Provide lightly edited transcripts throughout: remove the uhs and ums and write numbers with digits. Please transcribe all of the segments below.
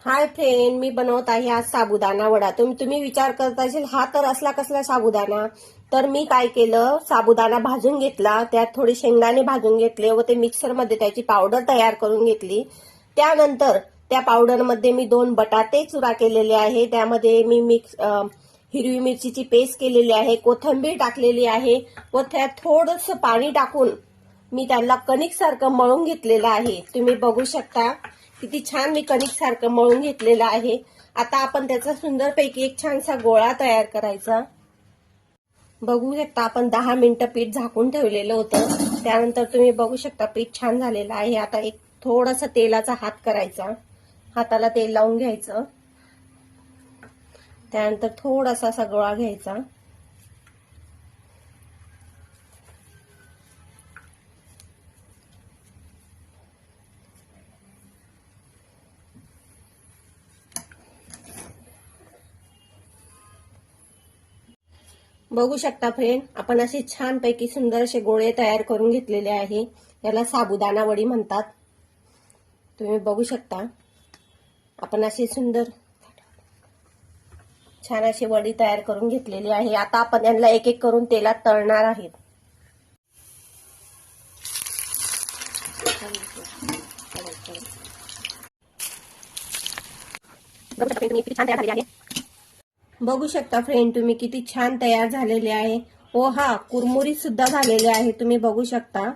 Hi friend, मी बनवत आहे आज साबुदाणा वडा। तुम्ही विचार करत असेल हा तर असला कसला साबुदाणा। तर मी काय केलं, साबुदाणा भाजून घेतला, त्यात थोडे शेंगदाणे भाजून घेतले व ते मिक्सर मध्ये त्याची पावडर तयार करून घेतली। त्यानंतर त्या पावडर मध्ये मी 2 बटाटे चुरा केलेले आहे, त्यामध्ये मी हिरवी मिरचीची पेस्ट केलेली आहे, कोथिंबीर टाकलेली आहे व त्यात थोडंसं पाणी टाकून मी त्याला कणिक सारखं मळून घेतलेलं आहे। तुम्ही बघू शकता किती छान मी कणिक सारखं मळून घेतलेलं आहे। आता आपण त्याचा सुंदरपैकी एक छानसा गोळा तयार करायचा। बघू शकता आपण 10 मिनिटं पीठ झाकून ठेवलेलं होतं, त्यानंतर तुम्ही बघू शकता पीठ छान झालेलं आहे। आता एक थोडासा तेलाचा हात करायचा, हाताला तेल लावून घ्यायचं, त्यानंतर थोडासा असा गोळा घ्यायचा। बघू शकता फ्रेंड, आपण असे छान पैकी सुंदर असे गोळे तयार करून घेतलेले आहे। याला साबुदाणा वडी म्हणतात। तुम्ही बघू शकता आपण असे सुंदर छान अशी वडी तयार करून घेतलेली आहे। आता आपण यांना एक एक करून तेलात तळणार आहेत। बघू शकता फ्रेंड, तुम्ही किती छान तयार झालेले आहे। ओ हा, कुरमुरीत सुद्धा झालेले आहे, तुम्ही बघू शकता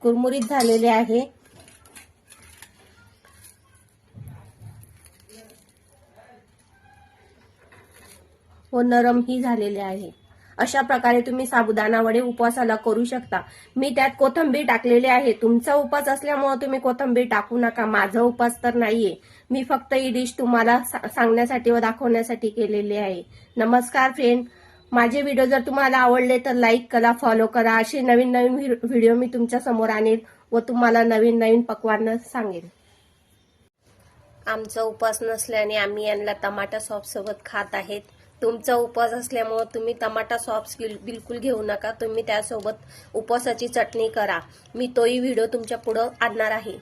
कुरमुरीत झालेले आहे। व नरम ही झालेले आहे। अशा प्रकारे तुम्ही साबुदाणा वडे उपवासाला करू शकता। मी त्यात कोथिंबीर टाकलेली आहे। तुमचा उपवास असल्यामुळे तुम्ही कोथिंबीर टाकू नका, माझा उपवास तर नाहीये। मी फक्त ही डिश तुम्हाला सांगण्यासाठी व दाखवण्यासाठी केलेली आहे। नमस्कार फ्रेंड, माझे व्हिडिओ जर तुम्हाला आवडले तर लाईक करा, फॉलो करा। असे नवीन नवीन व्हिडिओ मी तुमच्या समोर आणेल व तुम्हाला नवीन नवीन पक्वान्न सांगेल। आमचा उपवास नसल्याने आम्ही यांना टमाटा सॉस सोबत खात आहेत। तुमचा उपवास असल्यामुळे तुम्ही टमाटा सॉस बिलकुल घेऊ नका, तुम्ही त्यासोबत उपवासाची चटणी करा। मी तोही व्हिडिओ तुमच्या पुढे आणणार आहे।